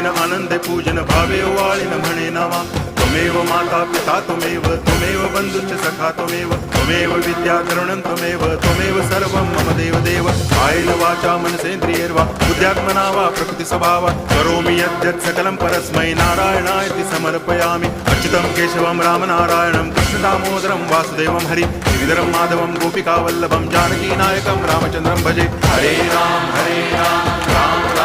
पूजेन आनंदे पूजन भावे वाळिन म्हणे नामा त्वमेव माता पिता त्वमेव बंधुश्च सखा त्वमेव विद्या तरुणं त्वमेव सर्वं मम देव कायेन वाचा मनसेन्द्रियैर्वा बुद्ध्यात्मना वा प्रकृति स्वभावात् करोमि यद्यत् सकलं परस्मै नारायणायति समर्पयामि अच्युतं केशवं रामनारायणं कृष्णदामोदरं वासुदेवं हरि गिरिधरं माधवं गोपिकावल्लभं जानकीनायकं रामचन्द्रं भजे हरे राम राम